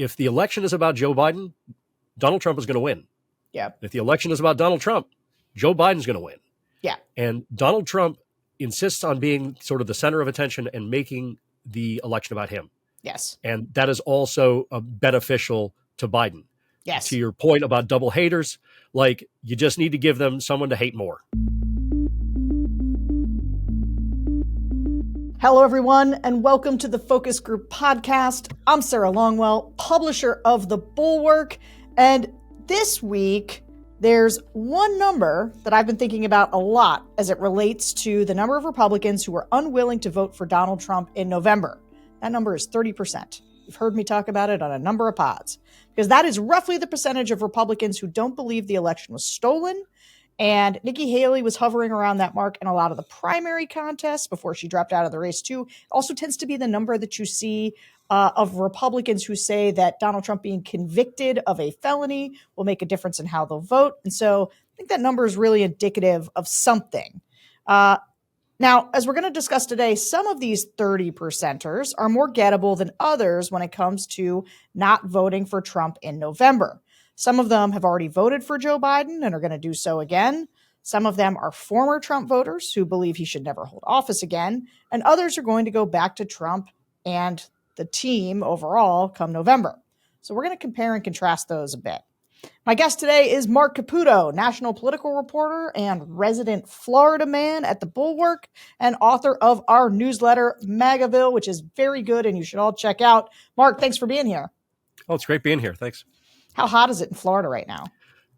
if the election is about Joe Biden, Donald Trump is going to win. Yeah. If the election is about Donald Trump, Joe Biden's going to win. Yeah. And Donald Trump insists on being sort of the center of attention and making the election about him. Yes. And that is also beneficial to Biden. Yes. To your point about double haters, like you just need to give them someone to hate more. Hello, everyone, and welcome to the Focus Group podcast. I'm Sarah Longwell, publisher of The Bulwark. And this week, there's one number that I've been thinking about a lot as it relates to the number of Republicans who are unwilling to vote for Donald Trump in November. That number is 30%. You've heard me talk about it on a number of pods, because that is roughly the percentage of Republicans who don't believe the election was stolen. And Nikki Haley was hovering around that mark in a lot of the primary contests before she dropped out of the race, too. It also tends to be the number that you see of Republicans who say that Donald Trump being convicted of a felony will make a difference in how they'll vote. And so I think that number is really indicative of something. Now, as we're going to discuss today, some of these 30%ers are more gettable than others when it comes to not voting for Trump in November. Some of them have already voted for Joe Biden and are going to do so again. Some of them are former Trump voters who believe he should never hold office again. And others are going to go back to Trump and the team overall come November. So we're going to compare and contrast those a bit. My guest today is Marc Caputo, national political reporter and resident Florida man at The Bulwark, and author of our newsletter, MAGA-ville, which is very good and you should all check out. Marc, thanks for being here. Oh, it's great being here. Thanks. How hot is it in Florida right now?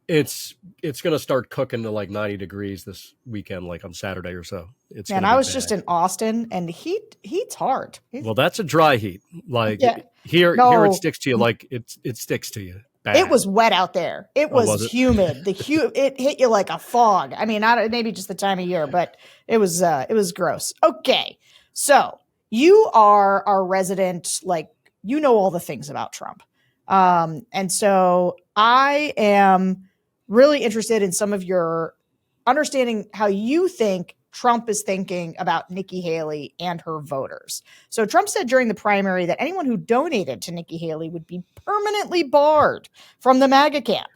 It's going to start cooking to like 90 degrees this weekend, like on Saturday or so. Man, I was just in Austin, and heat's hard. Well, that's a dry heat. Like here it sticks to you. Like it sticks to you. Bad. It was wet out there. It was humid. It hit you like a fog. I mean, maybe just the time of year, but it was gross. Okay, so you are our resident, like you know all the things about Trump. And so I am really interested in some of your understanding how you think Trump is thinking about Nikki Haley and her voters. So Trump said during the primary that anyone who donated to Nikki Haley would be permanently barred from the MAGA camp.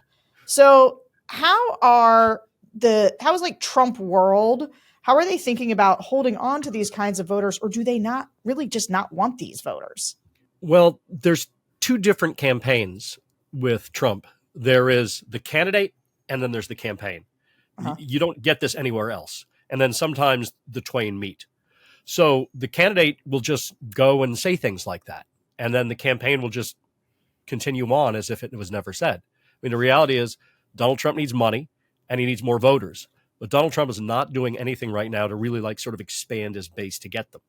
So how is like Trump world? How are they thinking about holding on to these kinds of voters, or do they not really just not want these voters? Well, there's two different campaigns with Trump. There is the candidate and then there's the campaign. Uh-huh. You don't get this anywhere else. And then sometimes the twain meet. So the candidate will just go and say things like that. And then the campaign will just continue on as if it was never said. I mean, the reality is Donald Trump needs money and he needs more voters. But Donald Trump is not doing anything right now to really like sort of expand his base to get them.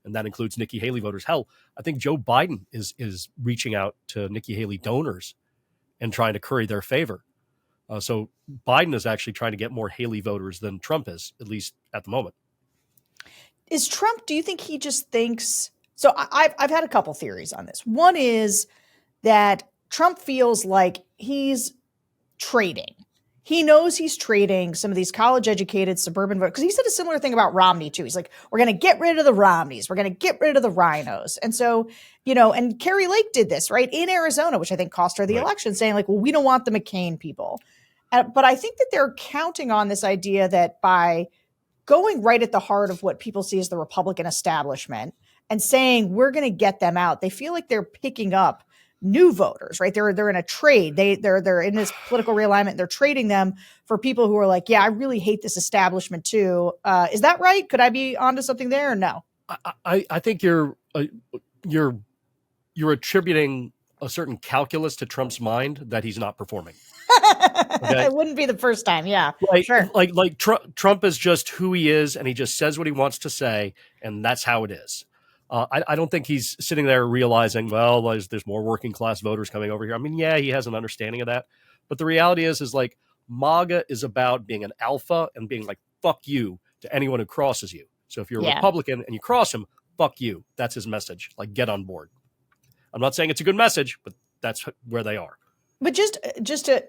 And that includes Nikki Haley voters. Hell, I think Joe Biden is reaching out to Nikki Haley donors and trying to curry their favor. So Biden is actually trying to get more Haley voters than Trump is, at least at the moment. Is Trump, do you think he just thinks, so I've had a couple theories on this. One is that Trump feels like he's trading. He knows he's trading some of these college-educated suburban voters, because he said a similar thing about Romney, too. He's like, we're going to get rid of the Romneys. We're going to get rid of the rhinos. And so, and Carrie Lake did this, right, in Arizona, which I think cost her the election, saying like, well, we don't want the McCain people. But I think that they're counting on this idea that by going right at the heart of what people see as the Republican establishment and saying, we're going to get them out, they feel like they're picking up new voters, right? They're in a trade. They're in this political realignment. They're trading them for people who are like, yeah, I really hate this establishment too. Is that right? Could I be onto something there or no? I think you're attributing a certain calculus to Trump's mind that he's not performing. Okay? It wouldn't be the first time. Yeah, sure. Like Trump is just who he is, and he just says what he wants to say, and that's how it is. I don't think he's sitting there realizing, well, there's more working class voters coming over here. I mean, yeah, he has an understanding of that. But the reality is like MAGA is about being an alpha and being like, fuck you to anyone who crosses you. So if you're a Republican and you cross him, fuck you. That's his message. Like, get on board. I'm not saying it's a good message, but that's where they are. But just to,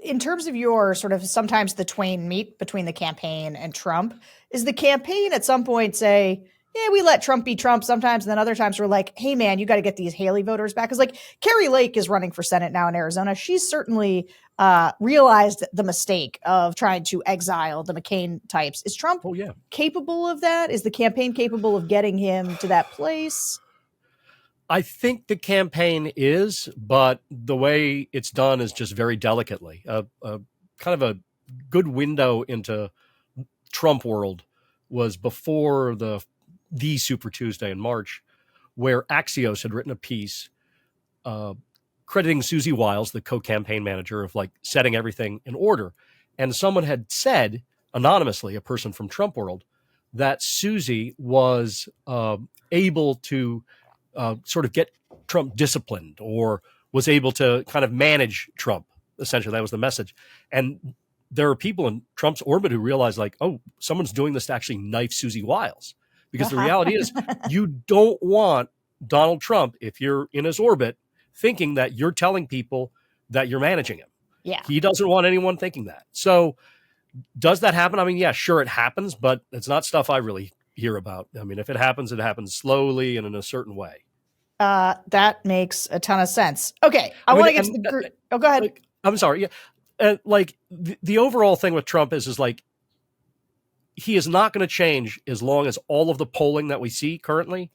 in terms of your sort of sometimes the twain meet between the campaign and Trump, is the campaign at some point say, yeah, we let Trump be Trump sometimes. And then other times we're like, hey, man, you got to get these Haley voters back. Because like Carrie Lake is running for Senate now in Arizona. She's certainly realized the mistake of trying to exile the McCain types. Is Trump capable of that? Is the campaign capable of getting him to that place? I think the campaign is, but the way it's done is just very delicately. Kind of a good window into Trump world was before the Super Tuesday in March, where Axios had written a piece crediting Susie Wiles, the co-campaign manager, of like setting everything in order. And someone had said anonymously, a person from Trump world, that Susie was able to sort of get Trump disciplined, or was able to kind of manage Trump. Essentially, that was the message. And there are people in Trump's orbit who realize like, oh, someone's doing this to actually knife Susie Wiles. Because the reality is you don't want Donald Trump, if you're in his orbit, thinking that you're telling people that you're managing him. Yeah. He doesn't want anyone thinking that. So does that happen? I mean, yeah, sure it happens, but it's not stuff I really hear about. I mean, if it happens slowly and in a certain way. That makes a ton of sense. Okay. I want to get to the group. Oh, go ahead. Like, I'm sorry. Yeah. Like the overall thing with Trump is like, he is not going to change as long as all of the polling that we see currently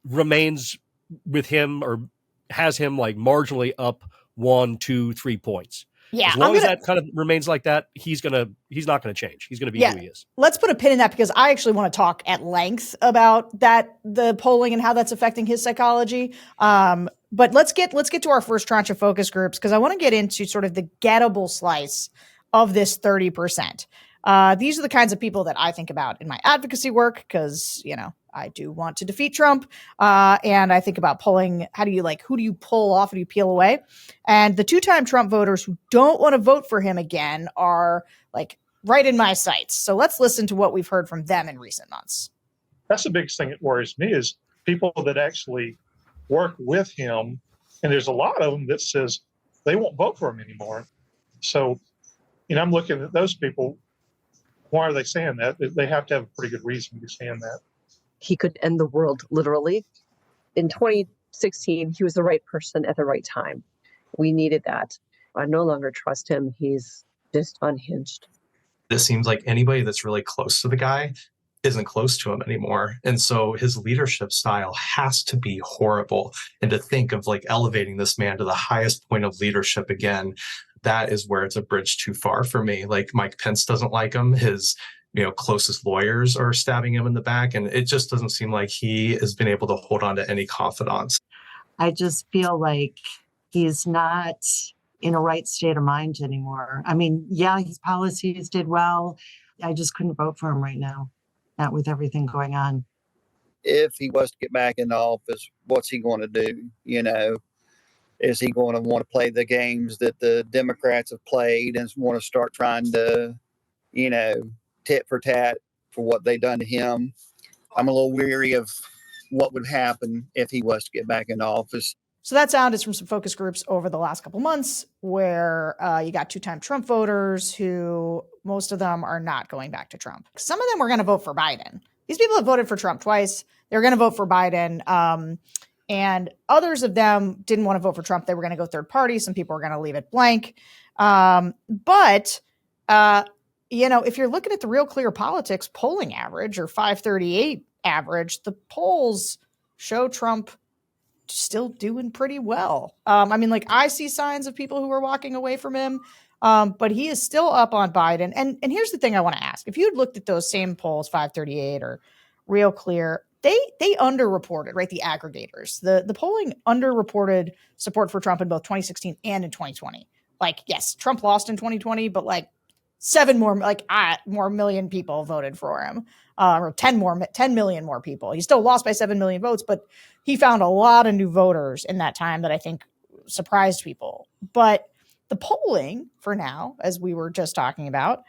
remains with him, or has him like marginally up 1, 2, 3 points. Yeah. As long as that kind of remains like that, he's not going to change. He's going to be who he is. Let's put a pin in that, because I actually want to talk at length about that, the polling and how that's affecting his psychology. But let's get to our first tranche of focus groups, because I want to get into sort of the gettable slice of this 30%. These are the kinds of people that I think about in my advocacy work, because, I do want to defeat Trump. And I think about pulling, who do you pull off? Who do you peel away? And the 2-time Trump voters who don't want to vote for him again are like right in my sights. So let's listen to what we've heard from them in recent months. That's the biggest thing that worries me, is people that actually work with him. And there's a lot of them that says they won't vote for him anymore. So, I'm looking at those people. Why are they saying that? They have to have a pretty good reason to be saying that. He could end the world, literally. In 2016, he was the right person at the right time. We needed that. I no longer trust him. He's just unhinged. It seems like anybody that's really close to the guy isn't close to him anymore. And so his leadership style has to be horrible. And to think of like elevating this man to the highest point of leadership again, that is where it's a bridge too far for me. Like Mike Pence doesn't like him. His closest lawyers are stabbing him in the back. And it just doesn't seem like he has been able to hold on to any confidants. I just feel like he's not in a right state of mind anymore. I mean, yeah, his policies did well. I just couldn't vote for him right now, not with everything going on. If he was to get back in office, what's he going to do? Is he going to want to play the games that the Democrats have played and want to start trying to, tit for tat for what they've done to him? I'm a little weary of what would happen if he was to get back into office. So that sound is from some focus groups over the last couple months, where you got 2-time Trump voters who most of them are not going back to Trump. Some of them were going to vote for Biden. These people have voted for Trump twice. They're going to vote for Biden. And others of them didn't want to vote for Trump. They were going to go third party. Some people were going to leave it blank. But if you're looking at the Real Clear Politics polling average, or 538 average, the polls show Trump still doing pretty well. I see signs of people who are walking away from him, but he is still up on Biden. And here's the thing I want to ask. If you'd looked at those same polls, 538 or Real Clear, they underreported, right? The aggregators, the polling underreported support for Trump in both 2016 and in 2020. Like, yes, Trump lost in 2020, but like 7 more million people voted for him, or 10 million more people. He still lost by 7 million votes, but he found a lot of new voters in that time that I think surprised people. But the polling for now, as we were just talking about,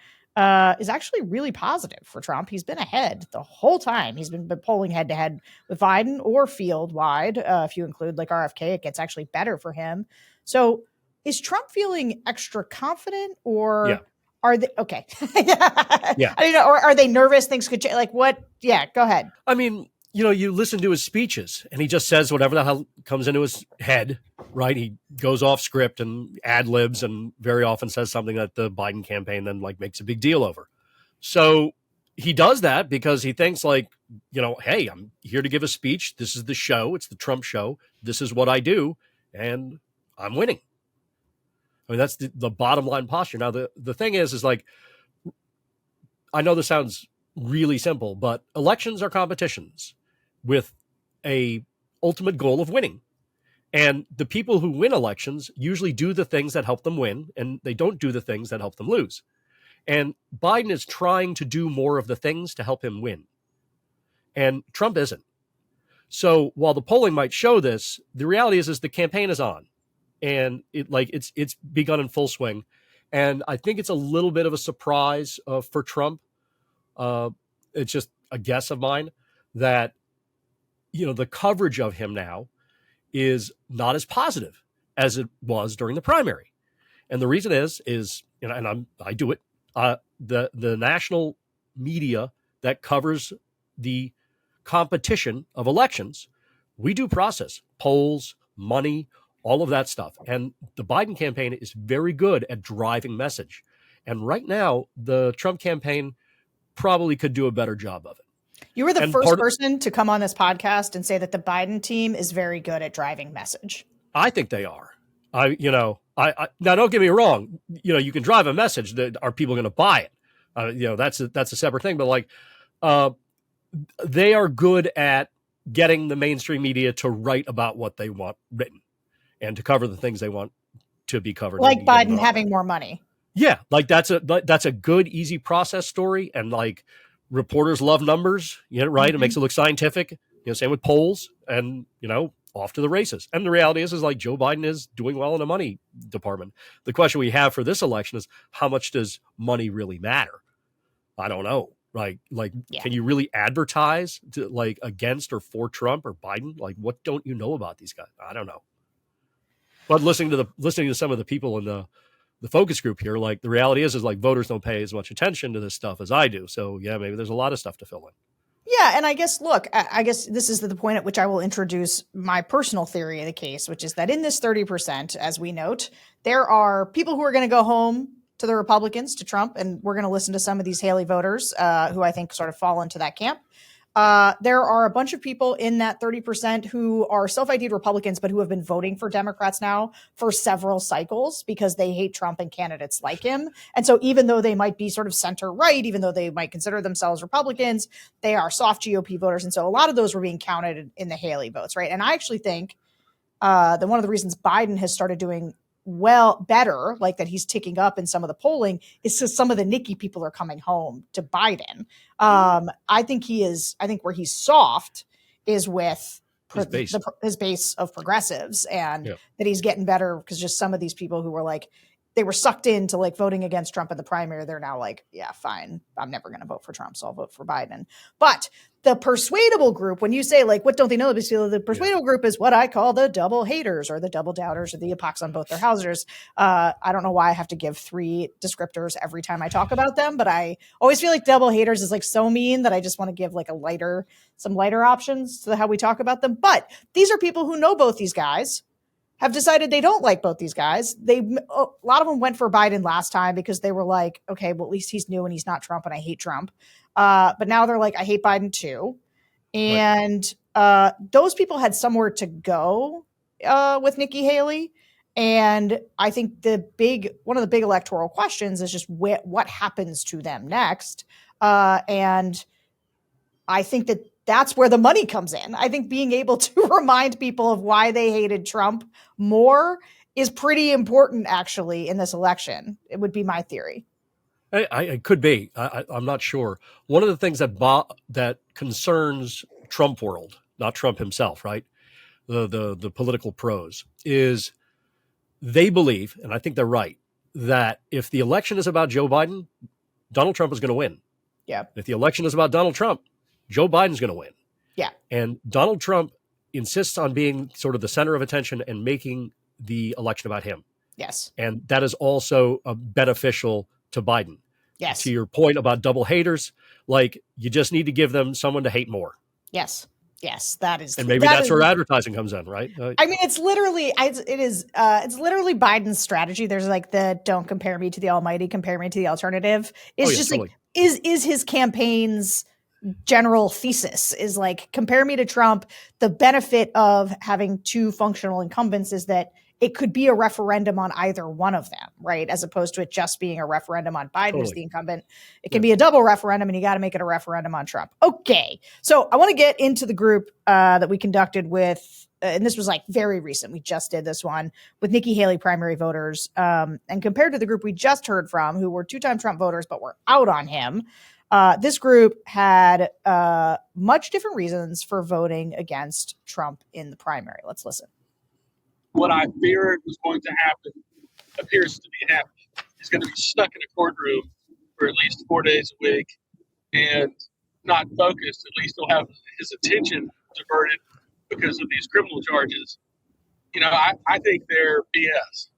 is actually really positive for Trump. He's been ahead the whole time. He's been polling head to head with Biden, or field wide. If you include like RFK, it gets actually better for him. So is Trump feeling extra confident, or Are they okay? Yeah. Yeah. I don't know. Or are they nervous? Things could change. Like what? Yeah. Go ahead. I mean, you listen to his speeches and he just says whatever the hell comes into his head, right? He goes off script and ad libs and very often says something that the Biden campaign then like makes a big deal over. So he does that because he thinks like, hey, I'm here to give a speech. This is the show. It's the Trump show. This is what I do. And I'm winning. I mean, that's the bottom line posture. Now, the thing is like, I know this sounds really simple, but elections are competitions with a ultimate goal of winning. And the people who win elections usually do the things that help them win, and they don't do the things that help them lose. And Biden is trying to do more of the things to help him win. And Trump isn't. So while the polling might show this, the reality is the campaign is on. And it's begun in full swing. And I think it's a little bit of a surprise for Trump. It's just a guess of mine that, the coverage of him now is not as positive as it was during the primary. And the reason is, and I do it, the national media that covers the competition of elections, we do process polls, money, all of that stuff. And the Biden campaign is very good at driving message. And right now, the Trump campaign probably could do a better job of it. You were the first person to come on this podcast and say that the Biden team is very good at driving message. I think they are. I now don't get me wrong. You can drive a message. That are people going to buy it? That's a separate thing. But they are good at getting the mainstream media to write about what they want written and to cover the things they want to be covered. Like Biden having more money. Yeah, that's a good, easy process story, and reporters love numbers, right? Mm-hmm. It makes it look scientific. Same with polls, and off to the races. And the reality is Joe Biden is doing well in the money department. The question we have for this election is how much does money really matter? I don't know. Can you really advertise to against or for Trump or Biden? What don't you know about these guys? I don't know. But listening to some of the people in the focus group here, the reality is voters don't pay as much attention to this stuff as I do. So yeah, maybe there's a lot of stuff to fill in. Yeah, and I guess this is the point at which I will introduce my personal theory of the case, which is that in this 30%, as we note, there are people who are going to go home to the Republicans, to Trump, and we're going to listen to some of these Haley voters who I think sort of fall into that camp. There are a bunch of people in that 30% who are self-ID'd Republicans, but who have been voting for Democrats now for several cycles because they hate Trump and candidates like him. And so even though they might be sort of center-right, even though they might consider themselves Republicans, they are soft GOP voters. And so a lot of those were being counted in the Haley votes, right? And I actually think that one of the reasons Biden has started doing better, that he's ticking up in some of the polling, is because some of the Nikki people are coming home to Biden. I think where he's soft is with his base of progressives, and that he's getting better because just some of these people who were they were sucked into voting against Trump in the primary. They're now yeah, fine. I'm never going to vote for Trump, so I'll vote for Biden. But the persuadable group, when you say what don't they know? The persuadable group is what I call the double haters or the double doubters or the epochs on both their houses. I don't know why I have to give 3 descriptors every time I talk about them, but I always feel like double haters is so mean that I just want to give some lighter options to how we talk about them. But these are people who know both these guys, have decided they don't like both these guys. A lot of them went for Biden last time because they were okay, well, at least he's new and he's not Trump and I hate Trump. But now they're I hate Biden too. And those people had somewhere to go with Nikki Haley. And I think one of the big electoral questions is just what happens to them next. And I think that's where the money comes in. I think being able to remind people of why they hated Trump more is pretty important, actually, in this election. It would be my theory. It could be. I'm not sure. One of the things that concerns Trump world, not Trump himself, right? The political pros, is they believe, and I think they're right, that if the election is about Joe Biden, Donald Trump is going to win. Yeah. If the election is about Donald Trump, Joe Biden's going to win. Yeah. And Donald Trump insists on being sort of the center of attention and making the election about him. Yes. And that is also beneficial to Biden. Yes. To your point about double haters, like you just need to give them someone to hate more. Yes. Yes, that is, and maybe that's where advertising comes in, right? I mean, it's literally Biden's strategy. There's like the "don't compare me to the almighty, compare me to the alternative." It's just totally. Like is his campaign's general thesis is like compare me to Trump. The benefit of having two functional incumbents is that it could be a referendum on either one of them, right? As opposed to it just being a referendum on Biden, who's the incumbent. It can be a double referendum, and you got to make it a referendum on Trump. Okay. So I want to get into the group that we conducted with, and this was like very recent. We just did this one with Nikki Haley primary voters. And compared to the group we just heard from, who were two-time Trump voters, but were out on him, this group had much different reasons for voting against Trump in the primary. Let's listen. What I feared was going to happen appears to be happening. He's going to be stuck in a courtroom for at least 4 days a week and not focused. At least he'll have his attention diverted because of these criminal charges. You know, I think they're BS.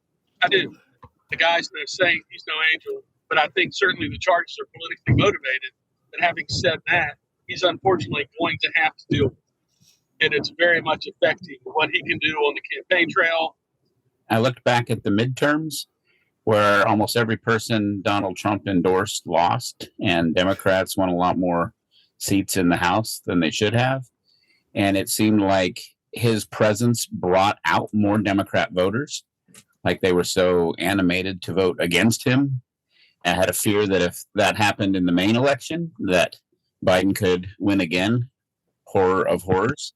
I do. The guy's no saint. He's no angel. But I think certainly the charges are politically motivated. And having said that, he's unfortunately going to have to deal with it. And it's very much affecting what he can do on the campaign trail. I looked back at the midterms where almost every person Donald Trump endorsed lost, and Democrats won a lot more seats in the House than they should have. And it seemed like his presence brought out more Democrat voters, like they were so animated to vote against him. I had a fear that if that happened in the main election, that Biden could win again. Horror of horrors.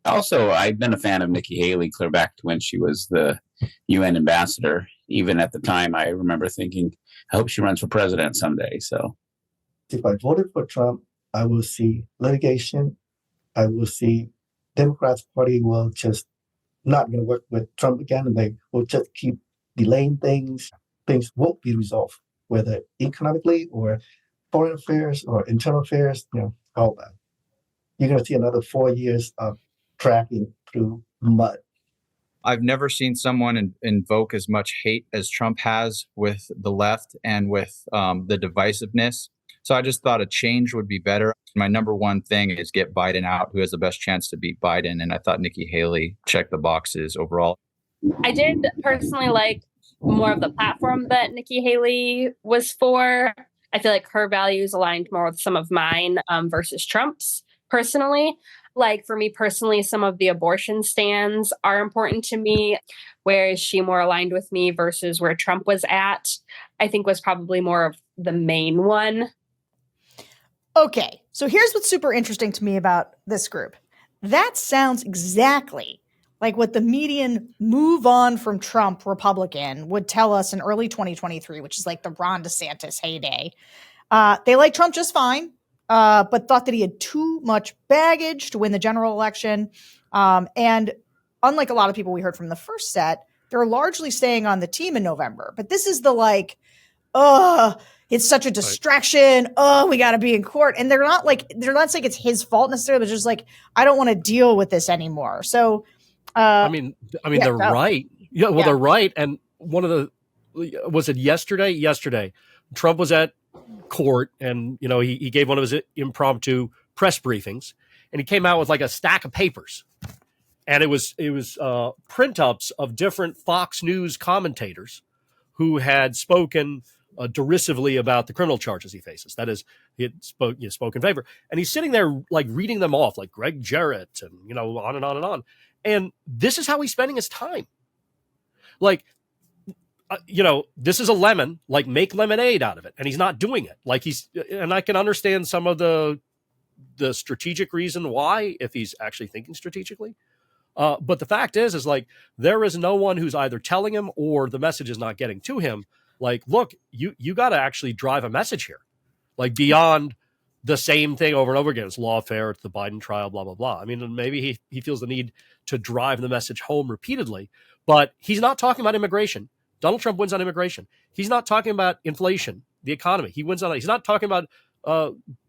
Also, I've been a fan of Nikki Haley clear back to when she was the UN ambassador. Even at the time, I remember thinking, I hope she runs for president someday. So, if I voted for Trump, I will see litigation. I will see Democrats Party will just not going to work with Trump again, and they will just keep delaying things. Things won't be resolved, whether economically or foreign affairs or internal affairs, all that. You're going to see another 4 years of tracking through mud. I've never seen someone invoke as much hate as Trump has with the left and with the divisiveness. So I just thought a change would be better. My number one thing is get Biden out, who has the best chance to beat Biden. And I thought Nikki Haley checked the boxes overall. I did personally like more of the platform that Nikki Haley was for. I feel like her values aligned more with some of mine versus Trump's personally. Like for me personally, some of the abortion stands are important to me, whereas she more aligned with me versus where Trump was at, I think was probably more of the main one. Okay, so here's what's super interesting to me about this group. That sounds exactly like what the median move on from Trump Republican would tell us in early 2023, which is like the Ron DeSantis heyday. They like Trump just fine. But thought that he had too much baggage to win the general election. And unlike a lot of people we heard from the first set, they're largely staying on the team in November. But this is the like, it's such a distraction. We got to be in court. And they're not saying it's his fault necessarily. They're just like, I don't want to deal with this anymore. So, I mean, they're right. Yeah, well, they're right. And was it yesterday? Yesterday, Trump was at court, and he gave one of his impromptu press briefings, and he came out with like a stack of papers, and it was print ups of different Fox News commentators who had spoken derisively about the criminal charges he faces. That is, he had spoke in favor, and he's sitting there like reading them off, like Greg Jarrett, and on and on and on. And this is how he's spending his time, like. This is a lemon, like make lemonade out of it. And he's not doing it. And I can understand some of the strategic reason why, if he's actually thinking strategically. But the fact is like, there is no one who's either telling him or the message is not getting to him. Like, look, you got to actually drive a message here, like beyond the same thing over and over again. It's lawfare, it's the Biden trial, blah, blah, blah. I mean, maybe he feels the need to drive the message home repeatedly, but he's not talking about immigration. Donald Trump wins on immigration. He's not talking about inflation, the economy. He wins on it. He's not talking about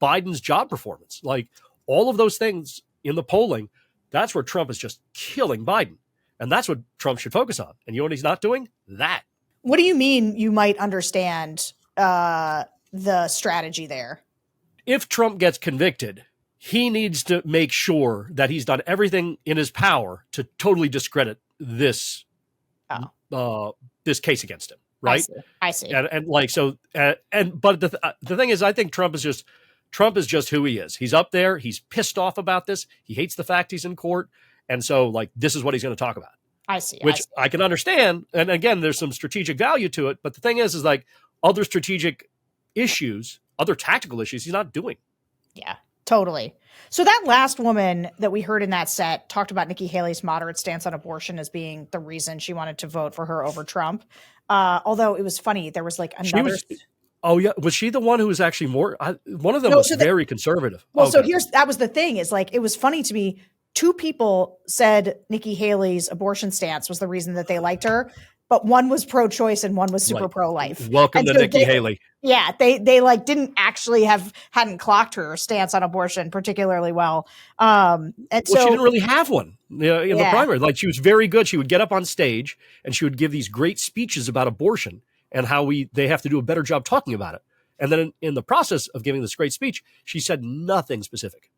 Biden's job performance. Like all of those things in the polling, that's where Trump is just killing Biden. And that's what Trump should focus on. And you know what he's not doing? That. What do you mean you might understand the strategy there? If Trump gets convicted, he needs to make sure that he's done everything in his power to totally discredit this this case against him. Right? I see. And like so, but the thing is, I think Trump is just who he is. He's up there. He's pissed off about this. He hates the fact he's in court, and so like this is what he's going to talk about. I see. Which I can understand, and again, there's some strategic value to it. But the thing is like other strategic issues, other tactical issues, he's not doing. Yeah, totally. So that last woman that we heard in that set talked about Nikki Haley's moderate stance on abortion as being the reason she wanted to vote for her over Trump. Although it was funny, there was like another. Was she the one who was actually more? One of them was very conservative. Well, so that was the thing is like it was funny to me. Two people said Nikki Haley's abortion stance was the reason that they liked her, but one was pro-choice and one was super pro-life. Welcome to Nikki Haley. Yeah, they like didn't actually hadn't clocked her stance on abortion particularly well. So she didn't really have one in the primary. Like she was very good. She would get up on stage and she would give these great speeches about abortion and how they have to do a better job talking about it. And then in the process of giving this great speech, she said nothing specific.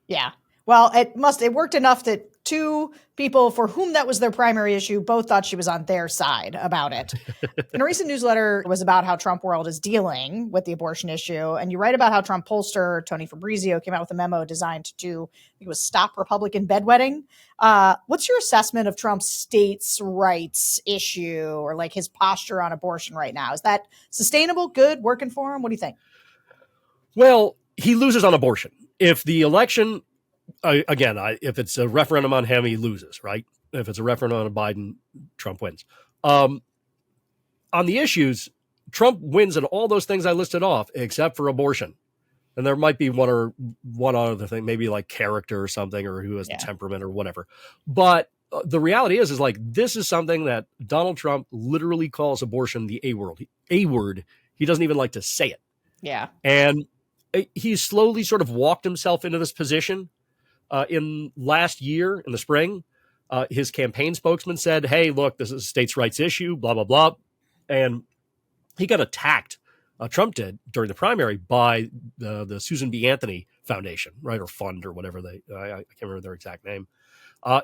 Yeah. Well, it worked enough that two people for whom that was their primary issue both thought she was on their side about it. And a recent newsletter was about how Trump World is dealing with the abortion issue. And you write about how Trump pollster Tony Fabrizio came out with a memo designed to stop Republican bedwetting. What's your assessment of Trump's states' rights issue or like his posture on abortion right now? Is that sustainable, good, working for him? What do you think? Well, he loses on abortion. If the election... if it's a referendum on him, he loses, right? If it's a referendum on Biden, Trump wins. On the issues, Trump wins in all those things I listed off, except for abortion. And there might be one other thing, maybe like character or something, or who has temperament or whatever. But the reality is like this is something that Donald Trump literally calls abortion the A word. He doesn't even like to say it. Yeah. And he's slowly sort of walked himself into this position. In last year, in the spring, his campaign spokesman said, hey, look, this is a states' rights issue, blah, blah, blah. And he got attacked, Trump did, during the primary by the Susan B. Anthony Foundation, right, or fund or whatever I can't remember their exact name.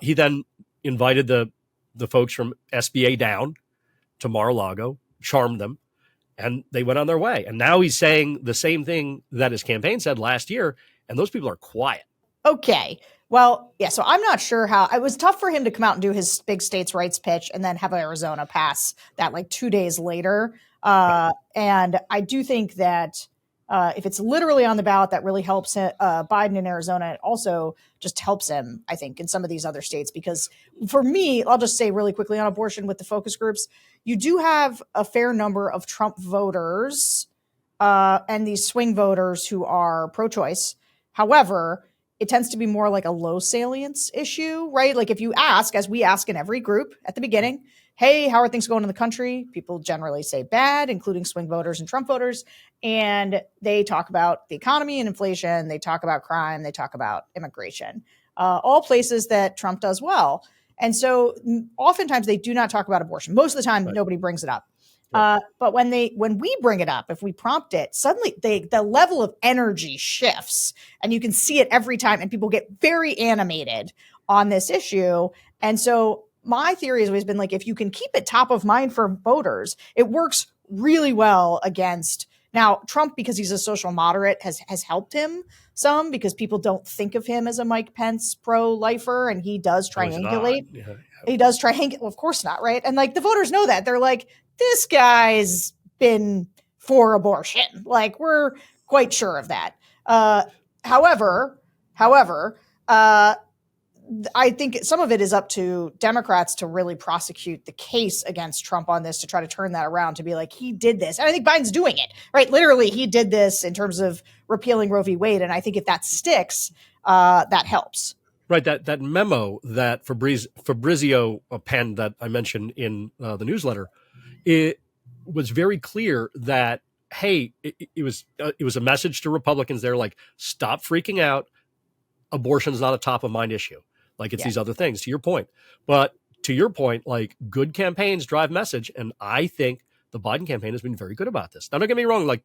He then invited the folks from SBA down to Mar-a-Lago, charmed them, and they went on their way. And now he's saying the same thing that his campaign said last year, and those people are quiet. Okay. Well, yeah, so I'm not sure how it was tough for him to come out and do his big states' rights pitch and then have Arizona pass that like 2 days later. And I do think that if it's literally on the ballot, that really helps Biden in Arizona. It also just helps him, I think, in some of these other states. Because for me, I'll just say really quickly on abortion with the focus groups, you do have a fair number of Trump voters and these swing voters who are pro-choice. However, it tends to be more like a low salience issue, right? Like if you ask, as we ask in every group at the beginning, hey, how are things going in the country? People generally say bad, including swing voters and Trump voters. And they talk about the economy and inflation. They talk about crime. They talk about immigration, all places that Trump does well. And so oftentimes they do not talk about abortion. Most of the time, nobody brings it up. But when we bring it up, if we prompt it, suddenly the level of energy shifts and you can see it every time and people get very animated on this issue. And so my theory has always been like, if you can keep it top of mind for voters, it works really well against now Trump, because he's a social moderate has helped him some because people don't think of him as a Mike Pence pro-lifer and he does triangulate. He does triangulate. Well, of course not. Right. And like the voters know that they're like, this guy's been for abortion. Like we're quite sure of that. However, I think some of it is up to Democrats to really prosecute the case against Trump on this to try to turn that around to be like, he did this. And I think Biden's doing it, right? Literally, he did this in terms of repealing Roe v. Wade. And I think if that sticks, that helps. Right. That memo that Fabrizio penned that I mentioned in the newsletter, it was very clear that, hey, it was a message to Republicans. They're like, stop freaking out. Abortion is not a top of mind issue. Like it's these other things, to your point. But to your point, like good campaigns drive message. And I think the Biden campaign has been very good about this. Now, don't get me wrong. Like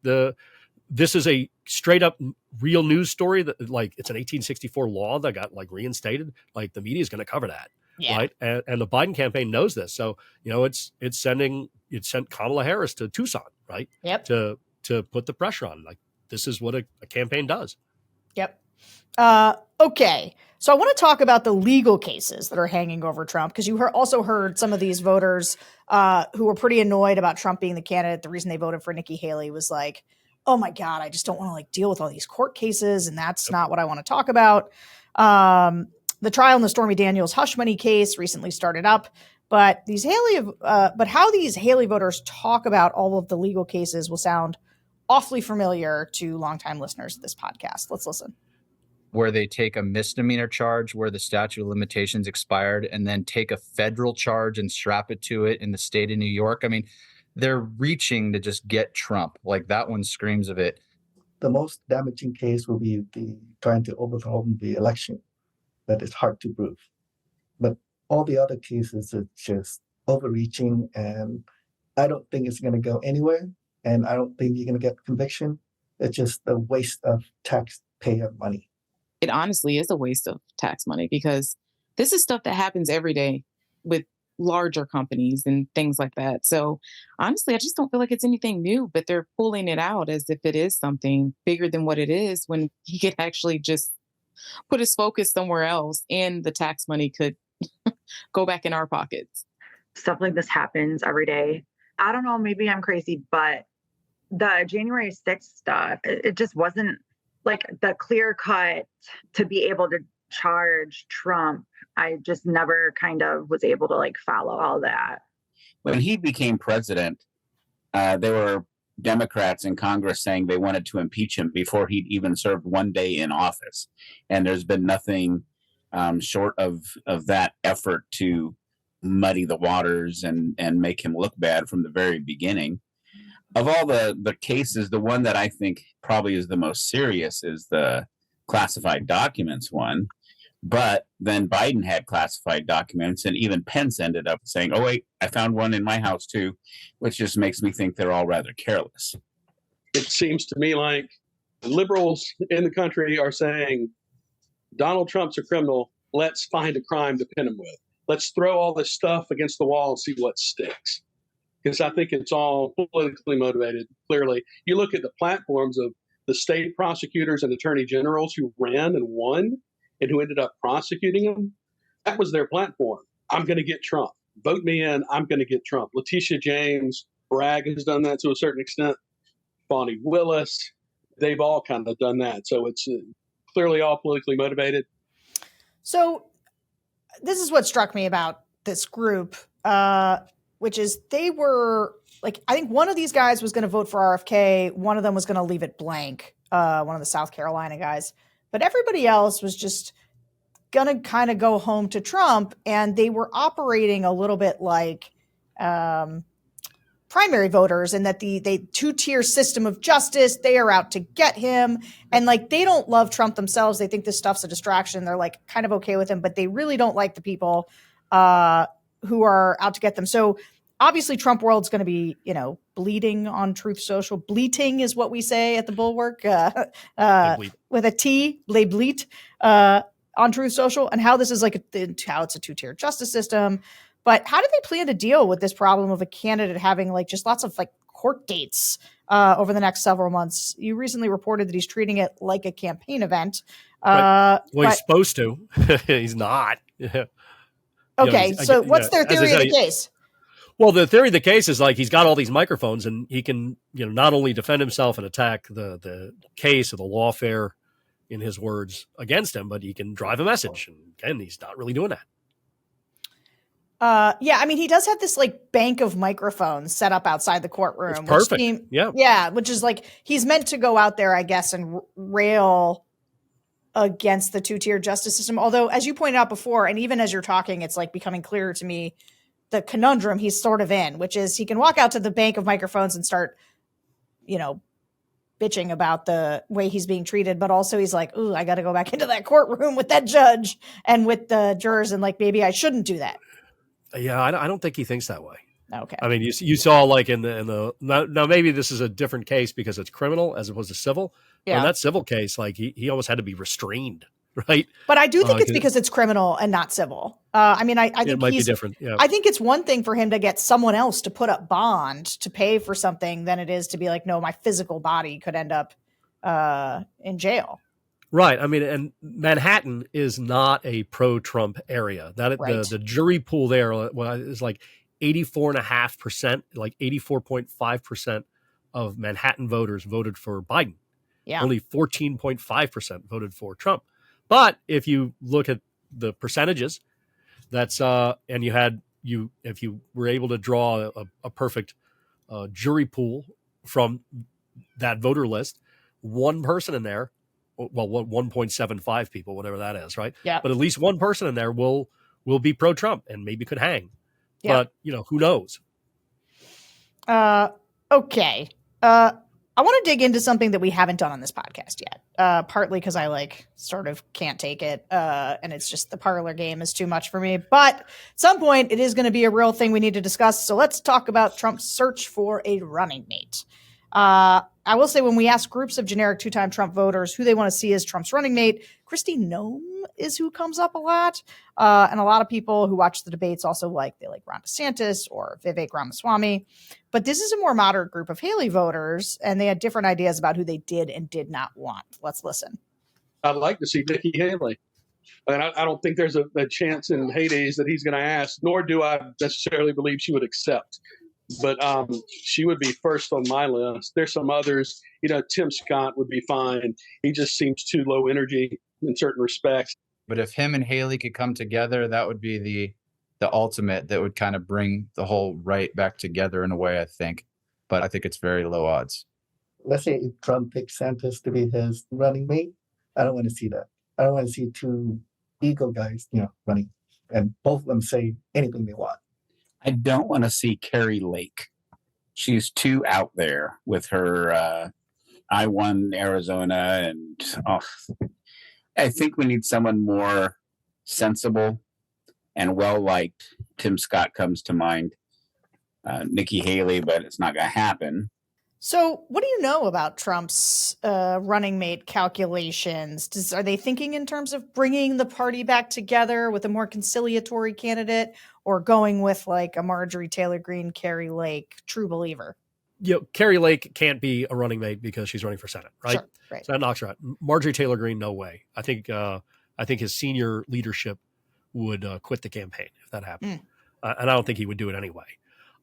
this is a straight up real news story that like it's an 1864 law that got like reinstated. Like the media is going to cover that. Yeah. Right. And the Biden campaign knows this. So, it sent Kamala Harris to Tucson, right? Yep. To put the pressure on. Like this is what a campaign does. Yep. Okay. So I want to talk about the legal cases that are hanging over Trump, because you also heard some of these voters who were pretty annoyed about Trump being the candidate. The reason they voted for Nikki Haley was like, oh my God, I just don't want to like deal with all these court cases. And that's not what I want to talk about. The trial in the Stormy Daniels hush money case recently started up, but how these Haley voters talk about all of the legal cases will sound awfully familiar to longtime listeners of this podcast. Let's listen. Where they take a misdemeanor charge where the statute of limitations expired and then take a federal charge and strap it to it in the state of New York. I mean, they're reaching to just get Trump. Like that one screams of it. The most damaging case will be trying to overthrow the election. That is hard to prove. But all the other cases are just overreaching, and I don't think it's going to go anywhere, and I don't think you're going to get conviction. It's just a waste of taxpayer money. It honestly is a waste of tax money, because this is stuff that happens every day with larger companies and things like that. So honestly, I just don't feel like it's anything new, but they're pulling it out as if it is something bigger than what it is, when he could actually just put his focus somewhere else and the tax money could go back in our pockets. Stuff like this happens every day. I don't know, maybe I'm crazy, but the January 6th stuff, it just wasn't like the clear cut to be able to charge Trump. I just never kind of was able to like follow all that. When he became president, there were Democrats in Congress saying they wanted to impeach him before he'd even served one day in office. And there's been nothing short of that effort to muddy the waters and make him look bad from the very beginning. Of all the cases, the one that I think probably is the most serious is the classified documents one. But then Biden had classified documents, and even Pence ended up saying, oh, wait, I found one in my house, too, which just makes me think they're all rather careless. It seems to me like liberals in the country are saying Donald Trump's a criminal. Let's find a crime to pin him with. Let's throw all this stuff against the wall and see what sticks. Because I think it's all politically motivated, clearly. You look at the platforms of the state prosecutors and attorney generals who ran and won, and who ended up prosecuting him. That was their platform. I'm going to get Trump. Vote me in. I'm going to get Trump. Letitia James, Bragg has done that to a certain extent. Bonnie Willis, they've all kind of done that. So it's clearly all politically motivated. So this is what struck me about this group, which is they were like, I think one of these guys was going to vote for RFK. One of them was going to leave it blank. One of the South Carolina guys. But everybody else was just going to kind of go home to Trump, and they were operating a little bit like primary voters, and that the two-tier system of justice, they are out to get him. And like, they don't love Trump themselves. They think this stuff's a distraction. They're like kind of okay with him, but they really don't like the people who are out to get them. So obviously Trump world's going to be, bleeding on Truth Social. Bleating is what we say at the Bulwark with a T, they bleat on Truth Social, and how this is like how it's a two-tier justice system. But how do they plan to deal with this problem of a candidate having like just lots of like court dates over the next several months? You recently reported that he's treating it like a campaign event. He's supposed to. He's not. Okay, so what's their theory of the case? Well, the theory of the case is like he's got all these microphones, and he can, not only defend himself and attack the case or the lawfare, in his words, against him, but he can drive a message. And again, he's not really doing that. Yeah, I mean, he does have this like bank of microphones set up outside the courtroom. It's perfect. Yeah, which is like he's meant to go out there, I guess, and rail against the two-tier justice system. Although, as you pointed out before, and even as you're talking, it's like becoming clearer to me the conundrum he's sort of in, which is he can walk out to the bank of microphones and start, bitching about the way he's being treated, but also he's like, ooh, I got to go back into that courtroom with that judge and with the jurors, and like maybe I shouldn't do that. Yeah, I don't think he thinks that way. Okay. I mean, you saw like in the now maybe this is a different case because it's criminal as opposed to civil. Yeah. In that civil case, like he almost had to be restrained, right? But I do think it's because it's criminal and not civil. I mean, I think it might be different. Yeah. I think it's one thing for him to get someone else to put up bond to pay for something than it is to be like, no, my physical body could end up in jail. Right. I mean, and Manhattan is not a pro-Trump area. That Right. the jury pool there is like 84.5%, like 84.5% of Manhattan voters voted for Biden. Yeah. Only 14.5% voted for Trump. But if you look at the percentages, that's and if you were able to draw a perfect jury pool from that voter list, one person in there, well, 1.75 people, whatever that is, right? Yeah. But at least one person in there will be pro-Trump and maybe could hang. Yeah. But who knows? Okay. I want to dig into something that we haven't done on this podcast yet. Partly because I sort of can't take it. And it's just the parlor game is too much for me. But at some point it is going to be a real thing we need to discuss. So let's talk about Trump's search for a running mate. I will say when we ask groups of generic two-time Trump voters who they want to see as Trump's running mate, Kristi Noem is who comes up a lot. And a lot of people who watch the debates also they like Ron DeSantis or Vivek Ramaswamy. But this is a more moderate group of Haley voters, and they had different ideas about who they did and did not want. Let's listen. I'd like to see Nikki Haley. And I don't think there's a chance in Hades that he's going to ask, nor do I necessarily believe she would accept. But she would be first on my list. There's some others. Tim Scott would be fine. He just seems too low energy in certain respects. But if him and Haley could come together, that would be the ultimate that would kind of bring the whole right back together in a way, I think. But I think it's very low odds. Let's say if Trump picks Santos to be his running mate, I don't want to see that. I don't want to see two ego guys, running, and both of them say anything they want. I don't want to see Carrie Lake. She's too out there with her I won Arizona, and I think we need someone more sensible and well-liked. Tim Scott comes to mind. Nikki Haley, but it's not going to happen. So what do you know about Trump's running mate calculations? Are they thinking in terms of bringing the party back together with a more conciliatory candidate, or going with a Marjorie Taylor Greene, Carrie Lake, true believer? Carrie Lake can't be a running mate because she's running for Senate, right? Sure, right. So that knocks her out. Marjorie Taylor Greene, no way. I think his senior leadership would quit the campaign if that happened. And I don't think he would do it anyway.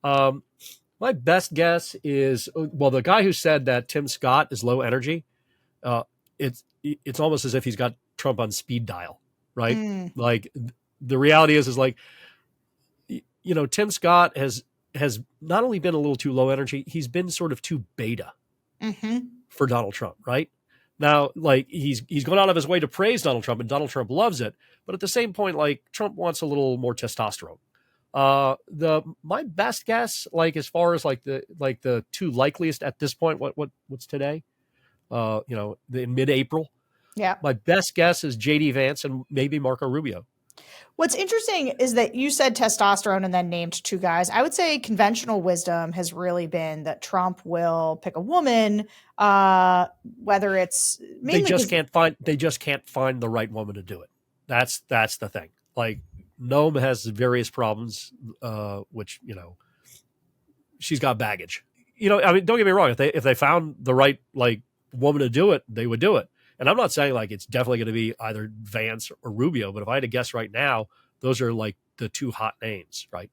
My best guess is, the guy who said that Tim Scott is low energy, it's almost as if he's got Trump on speed dial, right? The reality is Tim Scott has not only been a little too low energy, he's been sort of too beta for Donald Trump, right? Now, he's gone out of his way to praise Donald Trump, and Donald Trump loves it. But at the same point, Trump wants a little more testosterone. My best guess, as far as the two likeliest at this point, what's today? In mid-April. Yeah. My best guess is JD Vance and maybe Marco Rubio. What's interesting is that you said testosterone and then named two guys. I would say conventional wisdom has really been that Trump will pick a woman, whether it's mainly they just can't find the right woman to do it. That's the thing. Noem has various problems, which she's got baggage. Don't get me wrong. If they found the right woman to do it, they would do it. And I'm not saying it's definitely going to be either Vance or Rubio, but if I had to guess right now, those are the two hot names, right?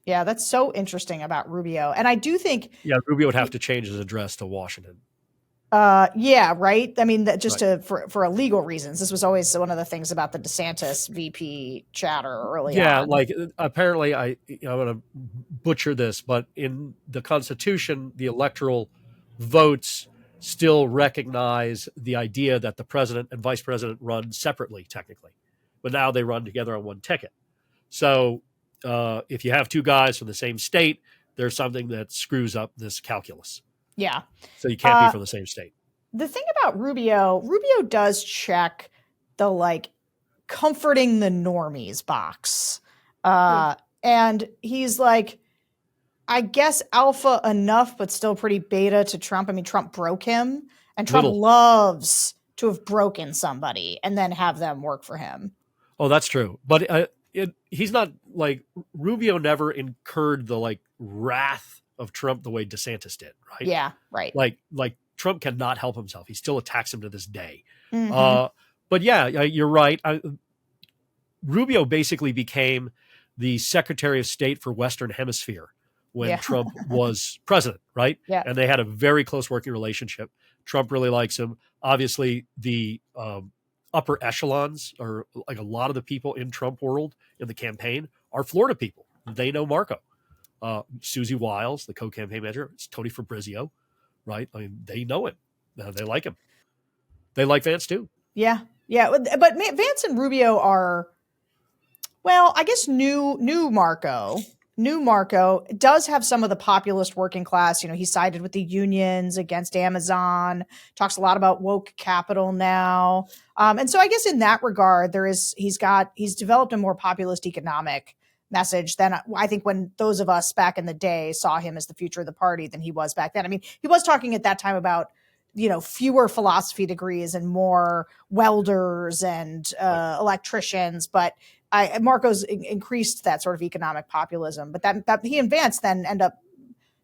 Yeah, that's so interesting about Rubio. And I do think Rubio would have to change his address to Washington. Yeah, right. I mean, for illegal reasons. This was always one of the things about the DeSantis VP chatter early on. Yeah, apparently I'm going to butcher this, but in the Constitution, the electoral votes still recognize the idea that the president and vice president run separately, technically, but now they run together on one ticket. So if you have two guys from the same state, there's something that screws up this calculus. Yeah. So you can't be from the same state. The thing about Rubio does check the comforting the normies box. And he's I guess alpha enough, but still pretty beta to Trump. I mean, Trump broke him, and Trump loves to have broken somebody and then have them work for him. Oh, that's true. But he's not like Rubio never incurred the like wrath of Trump the way DeSantis did, right? Yeah, right. Like Trump cannot help himself. He still attacks him to this day. Mhm. But yeah, you're right. Rubio basically became the Secretary of State for Western Hemisphere when Trump was president, right? Yeah. And they had a very close working relationship. Trump really likes him. Obviously, the upper echelons, or like a lot of the people in Trump world in the campaign, are Florida people. They know Marco. Susie Wiles, the co-campaign manager, it's Tony Fabrizio, right? I mean, they know him. They like him. They like Vance too. Yeah. But Vance and Rubio are, well, I guess new Marco. New Marco does have some of the populist working class. You know, he sided with the unions against Amazon, talks a lot about woke capital now. And so I guess in that regard, he's developed a more populist economic message than I think when those of us back in the day saw him as the future of the party than he was back then. I mean, he was talking at that time about, you know, fewer philosophy degrees and more welders and electricians, but Marco's increased that sort of economic populism, but that he and Vance then end up,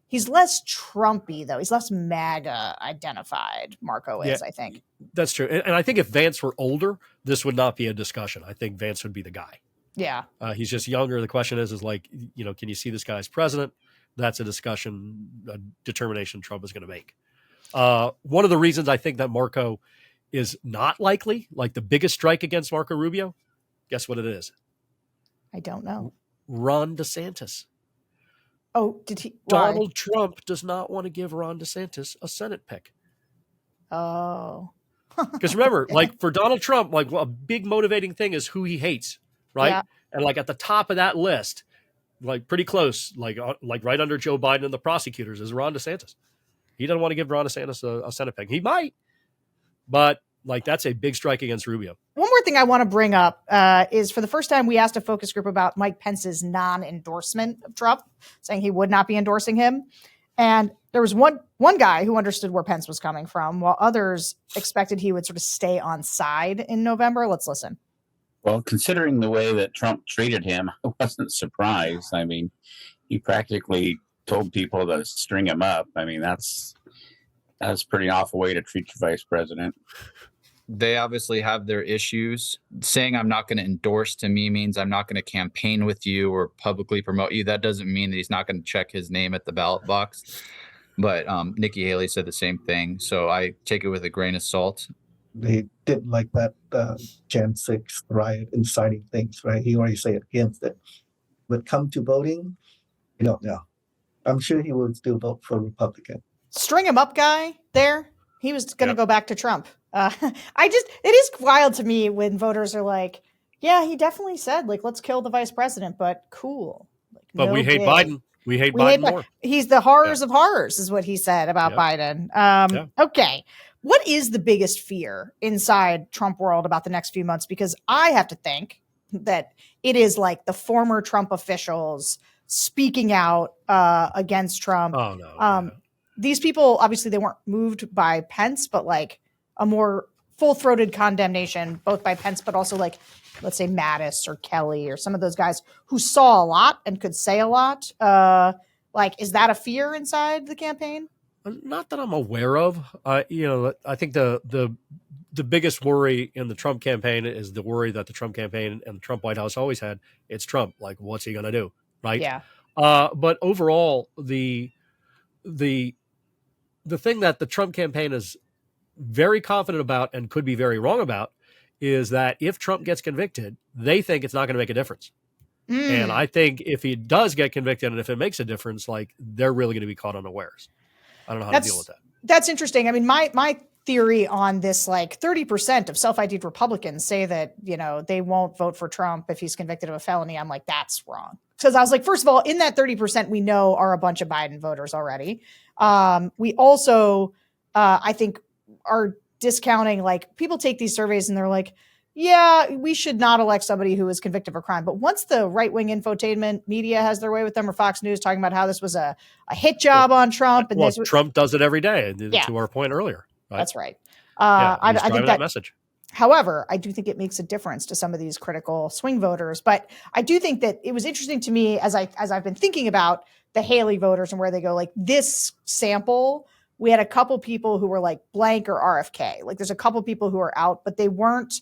he's less Trumpy though. He's less MAGA identified. Marco is, I think. That's true. And I think if Vance were older, this would not be a discussion. I think Vance would be the guy. Yeah. He's just younger. The question is like, you know, can you see this guy as president? That's a discussion, a determination Trump is going to make. One of the reasons I think that Marco is not likely, like the biggest strike against Marco Rubio, guess what it is? I don't know. Ron DeSantis. Oh, did he? Donald Trump does not want to give Ron DeSantis a Senate pick. Oh. Because remember, like for Donald Trump, like a big motivating thing is who he hates, right? Yeah. And like at the top of that list, like pretty close, like right under Joe Biden and the prosecutors is Ron DeSantis. He doesn't want to give Ron DeSantis a Senate pick. He might, but like that's a big strike against Rubio. One more thing I want to bring up is for the first time, we asked a focus group about Mike Pence's non-endorsement of Trump, saying he would not be endorsing him. And there was one guy who understood where Pence was coming from, while others expected he would sort of stay on side in November. Let's listen. Well, considering the way that Trump treated him, I wasn't surprised. I mean, he practically told people to string him up. I mean, that's pretty awful way to treat your vice president. They obviously have their issues. Saying I'm not going to endorse to me means I'm not going to campaign with you or publicly promote you. That doesn't mean that he's not going to check his name at the ballot box. But Nikki Haley said the same thing. So I take it with a grain of salt. They didn't like that Jan 6 riot, inciting things, right? He already said against it. But come to voting, you don't know. I'm sure he would still vote for Republican. String him up guy there. He was going to go back to Trump. It is wild to me when voters are like, yeah, he definitely said like, let's kill the vice president, but cool. Like, but we hate Biden. We hate Biden more. He's the horrors of horrors is what he said about Biden. Okay. What is the biggest fear inside Trump world about the next few months? Because I have to think that it is like the former Trump officials speaking out against Trump. Oh, no. These people, obviously, they weren't moved by Pence, but like a more full-throated condemnation, both by Pence, but also like, let's say Mattis or Kelly or some of those guys who saw a lot and could say a lot. Like, is that a fear inside the campaign? Not that I'm aware of. I think the biggest worry in the Trump campaign is the worry that the Trump campaign and the Trump White House always had. It's Trump. Like, what's he going to do? Right. Yeah. But overall, the thing that the Trump campaign is very confident about and could be very wrong about is that if Trump gets convicted, they think it's not going to make a difference. And I think if he does get convicted and if it makes a difference, like they're really going to be caught unawares. I don't know how to deal with that. That's interesting. I mean, my theory on this, like 30% of self-ID'd Republicans say that, you know, they won't vote for Trump if he's convicted of a felony. I'm like, that's wrong. Because I was like, first of all, in that 30%, we know are a bunch of Biden voters already. We also, I think, are discounting, like people take these surveys and they're like, yeah, we should not elect somebody who is convicted of a crime. But once the right-wing infotainment media has their way with them, or Fox News talking about how this was a hit job on Trump, and this Trump does it every day, to our point earlier. Right? That's right. I think that message. However, I do think it makes a difference to some of these critical swing voters. But I do think that it was interesting to me as I've been thinking about the Haley voters and where they go. Like this sample, we had a couple people who were like blank or RFK. Like there's a couple people who are out, but they weren't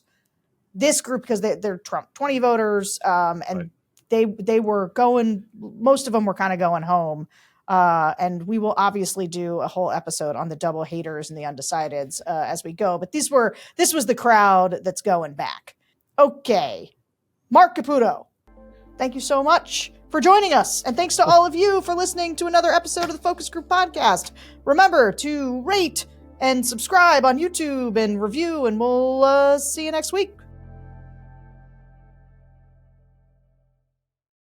this group because they're Trump 20 voters, and they were going. Most of them were kind of going home. And we will obviously do a whole episode on the double haters and the undecideds as we go. But this was the crowd that's going back. Okay, Marc Caputo, thank you so much for joining us, and thanks to all of you for listening to another episode of the Focus Group Podcast. Remember to rate and subscribe on YouTube and review, and we'll see you next week.